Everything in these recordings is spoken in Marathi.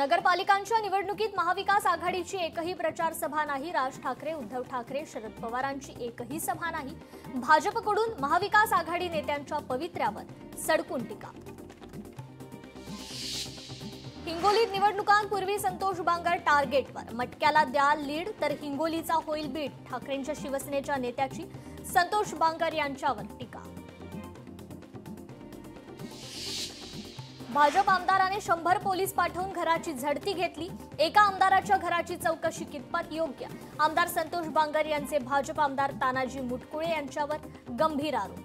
नगरपालिकांच्या निवडणुकीत महाविकास आघाडीची एकही प्रचार सभा नाही। राज ठाकरे, उद्धव ठाकरे, शरद पवारांची एकही सभा नाही। भाजपकडून महाविकास आघाडी नेत्यांच्या पवित्र्यावर सडकून टीका। हिंगोलीत निवडणुकांपूर्वी संतोष बांगर टार्गेटवर, मटक्याला द्या लीड तर हिंगोलीचा होईल बीट। ठाकरेंच्या शिवसेनेच्या नेत्याची संतोष बांगर यांच्यावर टीका। भाजप आमदाराने 100 पोलीस पाठवून घराची झडती घेतली। एका आमदाराच्या घराची चौकशी कितपत योग्य? आमदार संतोष बांगर यांचे भाजप आमदार तानाजी मुटकुळे यांच्यावर गंभीर आरोप।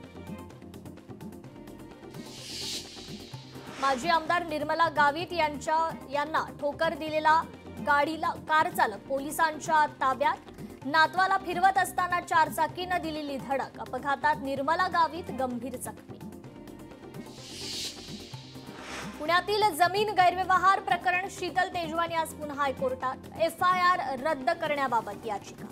माजी आमदार निर्मला गावित यांना ठोकर दिलेला गाडीला कार चालक पोलिसांच्या ताब्यात। नातवाला फिरवत असताना चारचाकीनं दिलेली धडक, अपघातात निर्मला गावित गंभीर जखमी। पुण्यातील जमीन गैरव्यवहार प्रकरण, शीतल तेजवानी आज पुन्हा हायकोर्टात। FIR रद्द करण्याबाबत याचिका।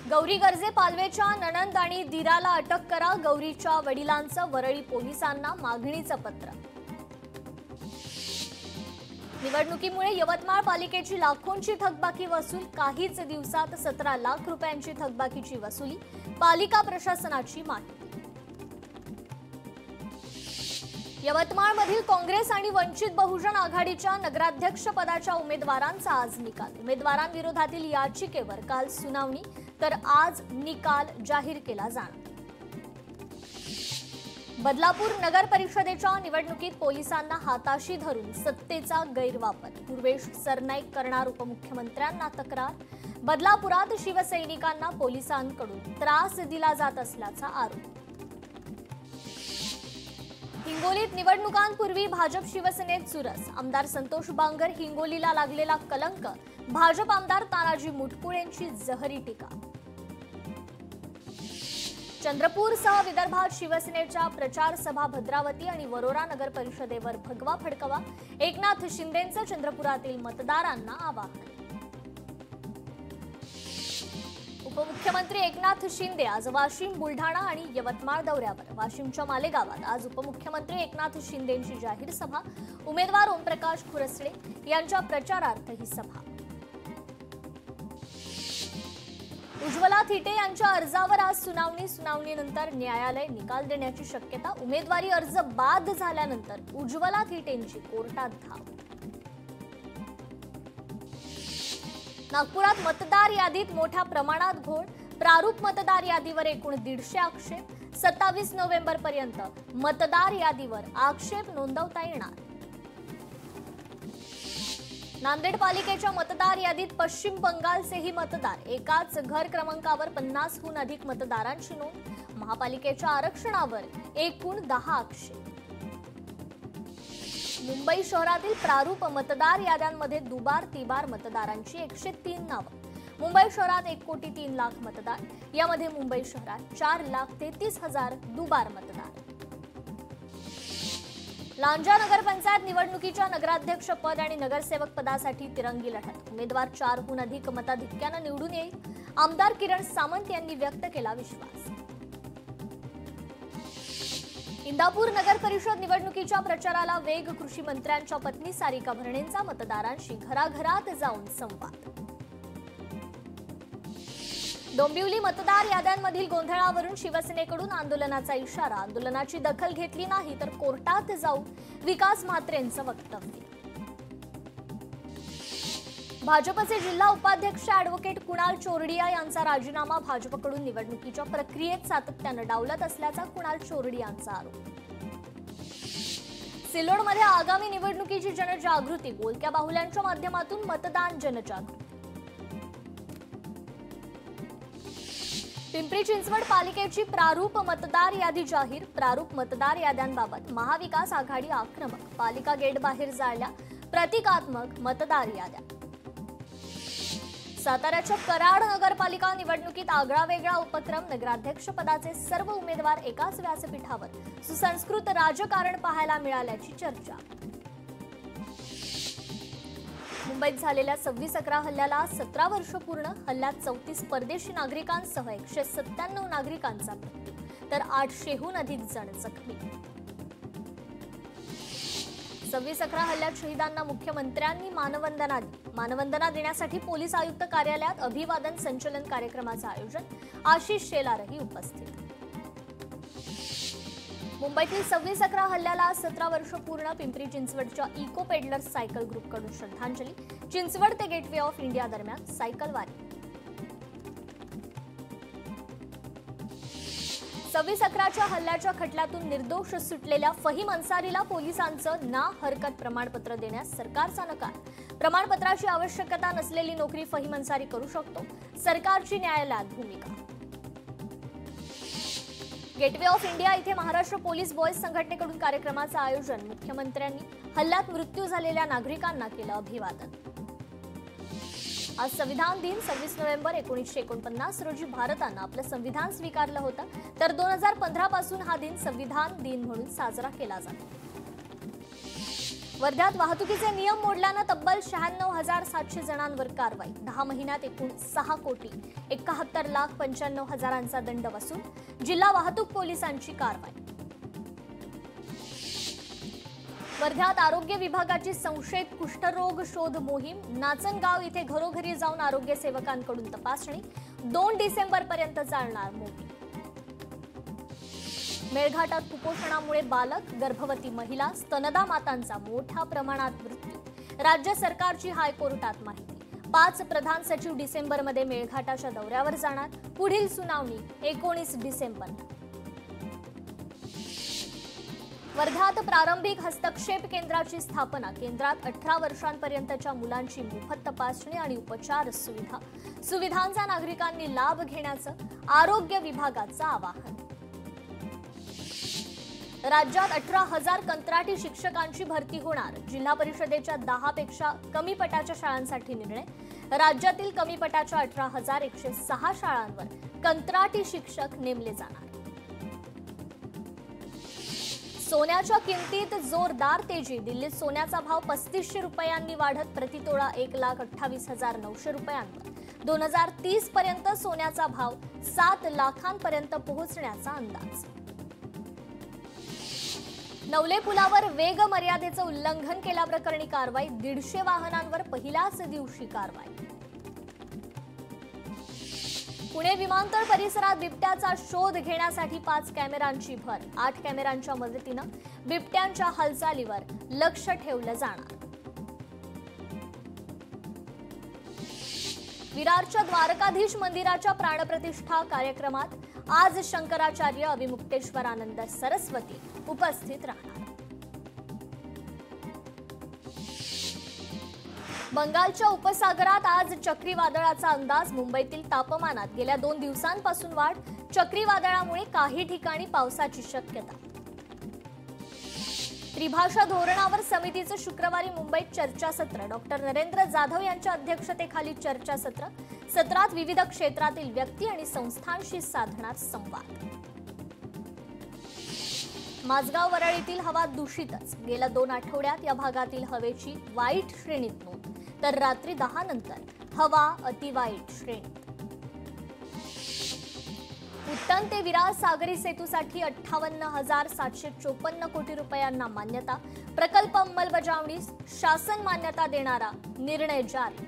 गौरी गर्जे पालवेच्या नणंद आणि दिराला अटक करा, गौरीच्या वडिलांचं वरळी पोलिसांना मागणीचं पत्र। निवडणुकीमुळे यवतमाळ पालिकेची लाखोंची थकबाकी वसूल, काहीच दिवसात 17 लाख रुपयांची थकबाकीची वसुली, पालिका प्रशासनाची माहिती। यवतमाळमधील काँग्रेस आणि वंचित बहुजन आघाडीच्या नगराध्यक्ष पदाच्या उमेदवारांचा आज निकाल। उमेदवारांविरोधातील याचिकेवर काल सुनावणी, तर आज निकाल जाहीर केला जाणार। बदलापूर नगर परिषदेच्या निवडणुकीत पोलिसांना हाताशी धरून सत्तेचा गैरवापर, पूर्वेश सरनाईक करणार उपमुख्यमंत्र्यांना तक्रार। बदलापुरात शिवसैनिकांना पोलिसांकडून त्रास दिला जात असल्याचा आरोप। हिंगोलीत निवडणुकांपूर्वी भाजप शिवसेनेत चुरस, आमदार संतोष बांगर हिंगोलीला लागलेला कलंक, भाजप आमदार तानाजी मुटकुळेंची जहरी टीका। चंद्रपूरसह विदर्भात शिवसेनेच्या प्रचार सभा, भद्रावती आणि वरोरा नगर परिषदेवर भगवा फडकवा, एकनाथ शिंदेंचं चंद्रपुरातील मतदारांना आवाहन। उपमुख्यमंत्री एकनाथ शिंदे आज वाशिम, बुलढाणा आणि यवतमाळ दौऱ्यावर। वाशिमच्या मालेगावात आज उपमुख्यमंत्री एकनाथ शिंदेंची जाहीर सभा, उमेदवार ओमप्रकाश खुरसडे यांच्या प्रचारार्थ ही सभा। उज्ज्वला थिटे यांच्या अर्जावर आज सुनावणीनंतर न्यायालय निकाल देण्याची शक्यता। उमेदवारी अर्ज बाद झाल्यानंतर उज्ज्वला थिटेंची कोर्टात धाव। नागपुरात मतदार यादीत मोठ्या प्रमाणात घोळ, प्रारूप मतदार यादीवर एकूण 150 आक्षेप। 27 नोव्हेंबरपर्यंत मतदार यादीवर आक्षेप नोंदवता येणार। नांदेड पालिकेच्या मतदार यादीत पश्चिम बंगालचेही मतदार, एकाच घर क्रमांकावर 50हून अधिक मतदारांची नोंद। महापालिकेच्या आरक्षणावर एकूण 10 आक्षेप। मुंबई शहरातील प्रारूप मतदार याद्यांमध्ये दुबार तिबार मतदारांची 103 नावं। मुंबई शहरात 1,03,00,000 मतदार, यामध्ये मुंबई शहरात 4,33,000 दुबार मतदार। लांजा नगरपंचायत निवडणुकीच्या नगराध्यक्ष पद आणि नगरसेवक पदासाठी तिरंगी लढत, उमेदवार 4हून अधिक मताधिक्यानं निवडून येईल। आमदार किरण सामंत यांनी व्यक्त केला विश्वास। इंदापूर नगर परिषद निवडणुकीच्या प्रचाराला वेग, कृषी मंत्र्यांच्या पत्नी सारिका भरणेंचा मतदारांशी घराघरात जाऊन संवाद। डोंबिवली मतदार याद्यांमधील गोंधळावरून शिवसेनेकडून आंदोलनाचा इशारा, आंदोलनाची दखल घेतली नाही तर कोर्टात जाऊ, विकास म्हात्रेंचं वक्तव्य। भाजपचे जिल्हा उपाध्यक्ष ॲडव्होकेट कुणाल चोरडिया यांचा राजीनामा, भाजपकडून निवडणुकीच्या प्रक्रियेत सातत्यानं डावलत असल्याचा कुणाल चोरडियांचा आरोप। सिल्लोडमध्ये आगामी निवडणुकीची जनजागृती, बोलक्या बाहुल्यांच्या माध्यमातून मतदान जनजागृती। पिंपरी चिंचवड पालिकेची प्रारूप मतदार यादी जाहीर, प्रारूप मतदार याद्यांबाबत महाविकास आघाडी आक्रमक, पालिका गेट बाहेर जाळल्या प्रतिकात्मक मतदार याद्या। साताऱ्याच्या कराड नगरपालिका निवडणुकीत आगळावेगळा उपक्रम, नगराध्यक्ष पदाचे सर्व उमेदवार एकाच व्यासपीठावर, सुसंस्कृत राजकारण पाहायला मिळाल्याची चर्चा। मुंबईत झालेल्या 26/11 हल्ल्याला 17 वर्ष पूर्ण, हल्ल्यात 34 परदेशी नागरिकांसह 197 नागरिकांचा मृत्यू, तर 800हून अधिक जण जखमी। 26/11 हल्ल्यात शहीदांना मुख्यमंत्र्यांनी मानवंदना दिली। मानवंदना देण्यासाठी पोलीस आयुक्त कार्यालयात अभिवादन संचलन कार्यक्रमाचं आयोजन। आशिष शेलारही उपस्थित। मुंबईतील 26/11 हल्ल्याला 17 वर्ष पूर्ण। पिंपरी चिंचवडच्या इको पेडलर्स सायकल ग्रुपकडून श्रद्धांजली। चिंचवड ते गेटवे ऑफ इंडिया दरम्यान सायकल वारी। 26/11च्या हल्ल्याच्या खटल्यातून निर्दोष सुटलेल्या फहीम अन्सारीला पोलिसांचं ना हरकत प्रमाणपत्र देण्यास सरकारचा नकार। प्रमाणपत्राची आवश्यकता नसलेली नोकरी फहीम अन्सारी करू शकतो, सरकारची न्यायालयात भूमिका। गेटवे ऑफ इंडिया इथे महाराष्ट्र पोलीस बॉयज संघटनेकडून कार्यक्रमाचं आयोजन। मुख्यमंत्र्यांनी हल्ल्यात मृत्यू झालेल्या नागरिकांना केलं अभिवादन। आज संविधान दिन 26 नोव्हेंबर 1949 रोजी भारतानं आपलं संविधान स्वीकारलं होतं, तर 2015 पासून हा दिन संविधान दिन म्हणून साजरा केला जातो। वर्ध्यात वाहतुकीचे नियम मोडल्यानं तब्बल 96,700 जणांवर कारवाई। 10 महिन्यात एकूण 6,71,95,000 दंड वसूल। जिल्हा वाहतूक पोलिसांची कारवाई। वर्ध्यात आरोग्य विभागाची संशयित कुष्ठरोग शोध मोहीम। नाचनगाव इथे घरोघरी जाऊन आरोग्य सेवकांकडून तपासणी। 2 डिसेंबरपर्यंत चालणार मोहीम। मेळघाटात कुपोषणामुळे बालक, गर्भवती महिला, स्तनदा मातांचा मोठ्या प्रमाणात मृत्यू। राज्य सरकारची हायकोर्टात माहिती। 5 प्रधान सचिव डिसेंबरमध्ये मेळघाटाच्या दौऱ्यावर जाणार। पुढील सुनावणी 19 डिसेंबरला। वर्ध्यात प्रारंभिक हस्तक्षेप केंद्राची स्थापना। केंद्रात 18 वर्षांपर्यंतच्या मुलांची मोफत तपासणी आणि उपचार सुविधा। सुविधांचा नागरिकांनी लाभ घेण्याचं आरोग्य विभागाचं आवाहन। राज्यात 18,000 कंत्राटी शिक्षकांची भरती होणार। जिल्हा परिषदेच्या 10 पेक्षा कमी पटाच्या शाळांसाठी निर्णय। राज्यातील कमी पटाच्या 18,106 शाळांवर कंत्राटी शिक्षक नेमले जाणार। सोन्याच्या किमतीत जोरदार तेजी। दिल्लीत सोन्याचा भाव 3500 रुपयांनी वाढत प्रतितोळा 1,28,900 रुपयांवर। 2030 पर्यंत सोन्याचा भाव 7 लाखांपर्यंत पोहोचण्याचा अंदाज। नवले पुलावर वेग मर्यादेचं उल्लंघन केल्याप्रकरणी कारवाई। 150 वाहनांवर पहिल्याच दिवशी कारवाई। पुणे विमानतळ परिसरात बिबट्याचा शोध घेण्यासाठी 5 कॅमेऱ्यांची भर। 8 कॅमेऱ्यांच्या मदतीनं बिबट्यांच्या हालचालीवर लक्ष ठेवलं जाणार। विरारच्या द्वारकाधीश मंदिराच्या प्राणप्रतिष्ठा कार्यक्रमात आज शंकराचार्य, अभिमुक्तेश्वरानंद सरस्वती उपस्थित राहणार। बंगालच्या उपसागरात आज चक्रीवादळाचा अंदाज। मुंबईतील तापमानात गेल्या 2 दिवसांपासून वाढ। चक्रीवादळामुळे काही ठिकाणी पावसाची शक्यता। त्रिभाषा धोरणावर समितीचं शुक्रवारी मुंबईत चर्चासत्र। डॉक्टर नरेंद्र जाधव यांच्या अध्यक्षतेखाली चर्चासत्र। सत्रात विविध क्षेत्रातील व्यक्ती आणि संस्थांशी साधणार संवाद। माझगाव वरळीतील हवा दूषितच। गेल्या 2 आठवड्यात या भागातील हवेची वाईट श्रेणीत नोंद, तर रात्री 10 नंतर हवा अतिवाईट श्रेणीत। उत्तन ते विरार सागरी सेतूसाठी 58,754 कोटी रुपयांना मान्यता। प्रकल्प अंमलबजावणीस शासन मान्यता देणारा निर्णय जारी।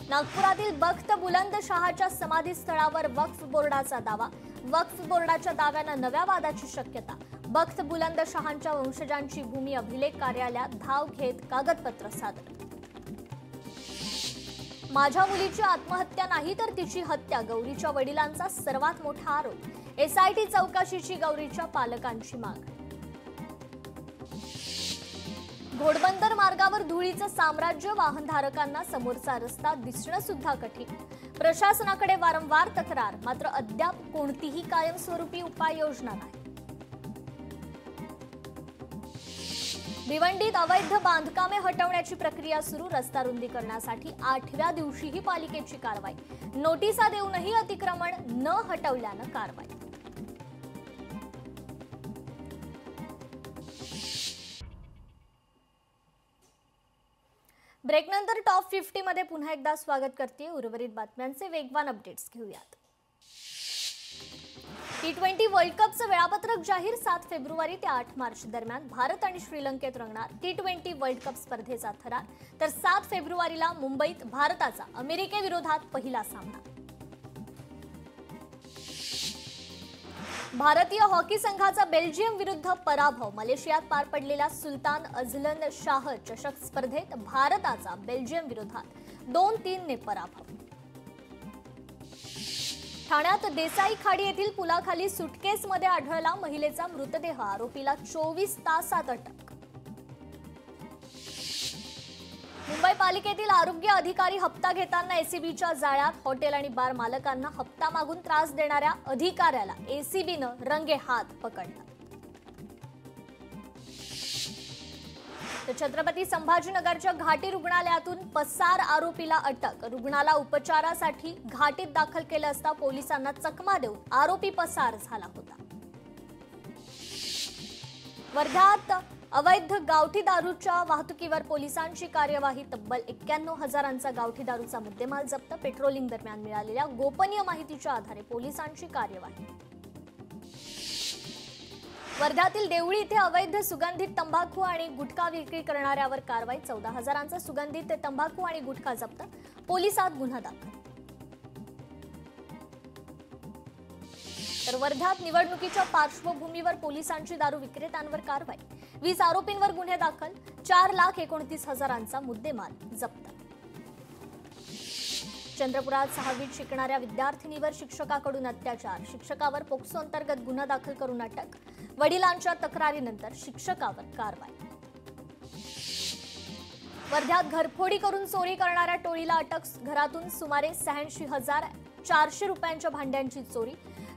नागपुरातील बख्त बुलंदशहाच्या समाधीस्थळावर वक्फ बोर्डाचा दावा। वक्फ बोर्डाच्या दाव्यानं नव्या वादाची शक्यता। बख्त बुलंदशहांच्या वंशजांची भूमी अभिलेख कार्यालयात धाव घेत कागदपत्र सादर। माझ्या मुलीची आत्महत्या नाही तर तिची हत्या, गौरीच्या वडिलांचा सर्वात मोठा आरोप। एसआयटी चौकशीची गौरीच्या पालकांची माग। घोडबंदर मार्गावर धुळीचं साम्राज्य। वाहनधारकांना समोरचा रस्ता दिसणं सुद्धा कठीण। प्रशासनाकडे वारंवार तक्रार, मात्र अद्याप कोणतीही कायमस्वरूपी उपाययोजना नाही। भिवंडीत अवैध बांधकामे हटवण्याची प्रक्रिया सुरू। रस्ता रुंदीकरणासाठी 8व्या दिवशीही पालिकेची कारवाई। नोटिसा देऊनही अतिक्रमण न हटवल्यानं कारवाई। ब्रेकनंतर टॉप 50 मध्ये पुन्हा एकदा स्वागत करते। उर्वरित बातम्यांचे वेगवान अपडेट्स घेऊयात। T20 वर्ल्ड कपचं वेळापत्रक जाहीर 7 फेब्रुवारी ते 8 मार्च दरम्यान भारत आणि श्रीलंकेत रंगणार T20 वर्ल्ड कप स्पर्धेचा थरार, तर 7 फेब्रुवारीला मुंबईत भारताचा अमेरिकेविरोधात पहिला सामना. भारतीय हॉकी संघाचा बेल्जियम विरुद्ध पराभव. मलेशियात पार पडलेल्या सुलतान अझलन शाह चषक स्पर्धेत भारताचा बेल्जियम विरोधात 2-3 ने पराभव. ठाण्यात देसाई खाडी येथील पुलाखाली सुटकेसमध्ये आढळला महिलेचा मृतदेह. आरोपीला 24 तासात अटक. मुंबई पालिकेतील आरोग्य अधिकारी हप्ता घेताना एसीबीच्या जाळ्यात. हॉटेल आणि बार मालकांना हप्ता मागून त्रास देणाऱ्या अधिकाऱ्याला एसीबीनं रंगेहात पकडलं. तर छत्रपती संभाजीनगरच्या घाटी रुग्णालयातून पसार आरोपीला अटक. रुग्णाला उपचारासाठी घाटीत दाखल केलं असता पोलिसांना चकमा देऊन आरोपी पसार झाला होता. वर्ध्यात अवैध गावठी दारूच्या वाहतुकीवर पोलिसांची कार्यवाही. तब्बल 91,000 गावठी दारूचा मुद्देमाल जप्त. पेट्रोलिंग दरम्यान मिळालेल्या गोपनीय माहितीच्या आधारे पोलिसांची कार्यवाही. वर्ध्यातील देवळी इथे अवैध सुगंधित तंबाखू आणि गुटखा विक्री करणाऱ्यावर कारवाई. 14,000 सुगंधित तंबाखू आणि गुटखा जप्त. पोलिसात गुन्हा दाखल. तर वर्ध्यात निवडणुकीच्या पार्श्वभूमीवर पोलिसांची दारू विक्रेत्यांवर कारवाई. 20 आरोपींवर गुन्हे दाखल. 4,29,000 मुद्देमाल जप्त. चंद्रपुरात 6वीत शिकणाऱ्या विद्यार्थिनीवर शिक्षकाकडून अत्याचार. शिक्षकावर पोक्सो अंतर्गत गुन्हा दाखल करून अटक. वडिलांच्या तक्रारीनंतर शिक्षकावर कारवाई. वर्ध्यात घरफोडी करून चोरी करणाऱ्या टोळीला अटक. घरातून सुमारे 86,400 रुपयांच्या भांड्यांची चोरी.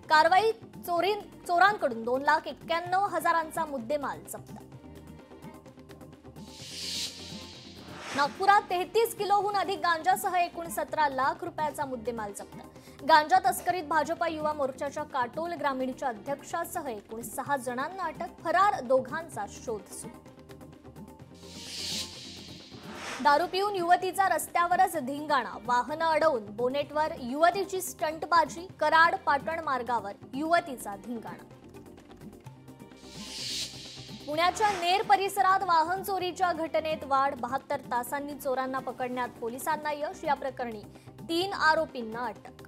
कारवाई. चोरांकडून 2,91,000 मुद्देमाल जप्त. नागपुरात 33 किलोहून अधिक गांजासह एकूण 17 लाख रुपयाचा मुद्देमाल जप्त. गांजा तस्करीत भाजपा युवा मोर्चाच्या काटोल ग्रामीणच्या अध्यक्षासह एकूण 6 जणांना अटक. फरार दोघांचा शोध सुरू. दारू पिऊन युवतीचा रस्त्यावरच धिंगाणा. वाहनं अडवून बोनेटवर युवतीची स्टंटबाजी. कराड पाटण मार्गावर युवतीचा धिंगाणा. पुण्याच्या नेर परिसरात वाहन चोरीच्या घटनेत वाढ. 72 तासांनी चोरांना पकडण्यात पोलिसांना यश. या प्रकरणी 3 आरोपींना अटक.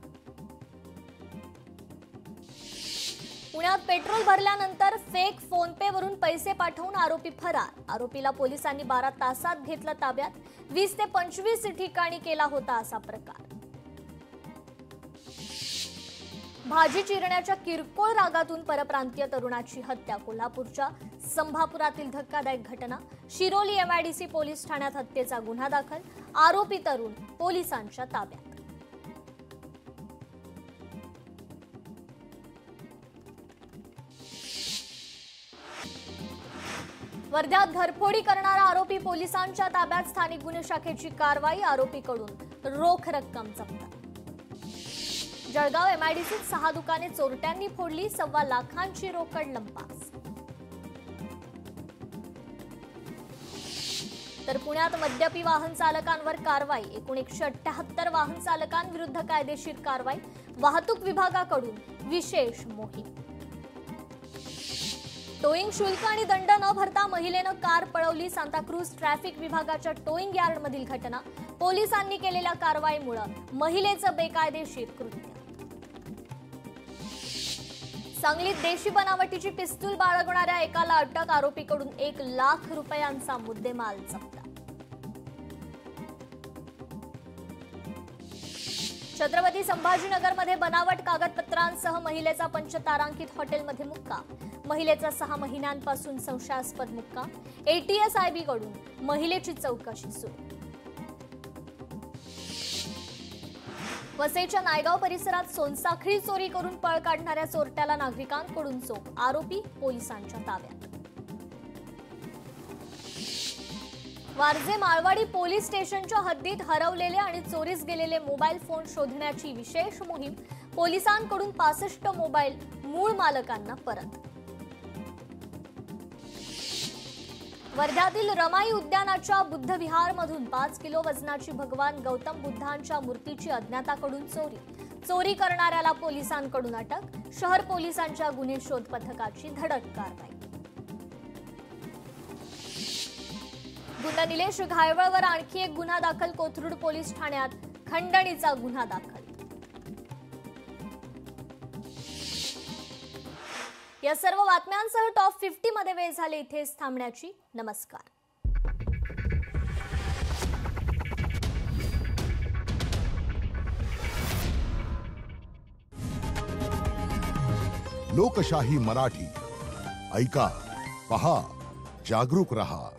पुण्यात पेट्रोल भरल्यानंतर फेक फोनपे वरून पैसे पाठवून आरोपी फरार. आरोपीला पोलिसांनी 12 तासात घेतलं ताब्यात. 20 ते 25 ठिकाणी केला होता असा प्रकार. भाजी चिरण्याच्या किरकोळ रागातून परप्रांतीय तरुणाची हत्या. कोल्हापूरच्या संभापुरातील धक्कादायक घटना. शिरोली एमआयडीसी पोलीस ठाण्यात हत्येचा गुन्हा दाखल. आरोपी तरुण पोलिसांच्या ताब्यात. वर्ध्यात घरफोडी करणारा आरोपी पोलिसांच्या ताब्यात. स्थानिक गुन्हे शाखेची कारवाई. आरोपीकडून रोख रक्कम जप्त. जळगाव एमआयडीसीत 6 दुकाने चोरट्यांनी फोडली. 1.25 लाखांची रोकड लंपास. तर पुण्यात मद्यपी वाहन चालकांवर कारवाई. एकूण 178 वाहन चालकांविरुद्ध कायदेशीर कारवाई. वाहतूक विभागाकडून विशेष मोहीम. टोईंग शुल्क आणि दंड न भरता महिलेनं कार पळवली. सांताक्रूज ट्रॅफिक विभागाच्या टोईंग यार्डमधील घटना. पोलिसांनी केलेल्या कारवाईमुळे महिलेचं बेकायदेशीर कृत्य. सांगलीत देशी बनावटीची पिस्तूल बाळगणाऱ्या एकाला अटक. आरोपीकडून 1 लाख रुपयांचा मुद्देमाल जप्त. छत्रपती संभाजीनगरमध्ये बनावट कागदपत्रांसह महिलेचा पंचतारांकित हॉटेलमध्ये मुक्काम. महिलेचा 6 महिन्यांपासून संशयास्पद मुक्काम. ATSIB कडून महिलेची चौकशी सुरू. वसईच्या नायगाव परिसरात सोनसाखळी चोरी करून पळ काढणाऱ्या चोरट्याला नागरिकांकडून चोप. आरोपी पोलिसांच्या ताब्यात. वारजे माळवाडी पोलीस स्टेशनच्या हद्दीत हरवलेले आणि चोरीस गेलेले मोबाईल फोन शोधण्याची विशेष मोहीम. पोलिसांकडून 65 मोबाईल मूळ मालकांना परत. वर्ध्यातील रमाई उद्यानाच्या बुद्ध विहारमधून 5 किलो वजनाची भगवान गौतम बुद्धांच्या मूर्तीची अज्ञाताकडून चोरी. चोरी करणाऱ्याला पोलिसांकडून अटक, शहर पोलिसांच्या गुन्हे शोध पथकाची धडक कारवाई. गुंड निलेश घायवळवर आणखी एक गुन्हा दाखल, कोथरूड पोलीस ठाण्यात खंडणीचा गुन्हा दाखल. या सर्व बातम्यांसह टॉप 50 मध्ये वेळ झाले इथेच थांबण्याची. नमस्कार. लोकशाही मराठी ऐका, पहा, जागरूक रहा.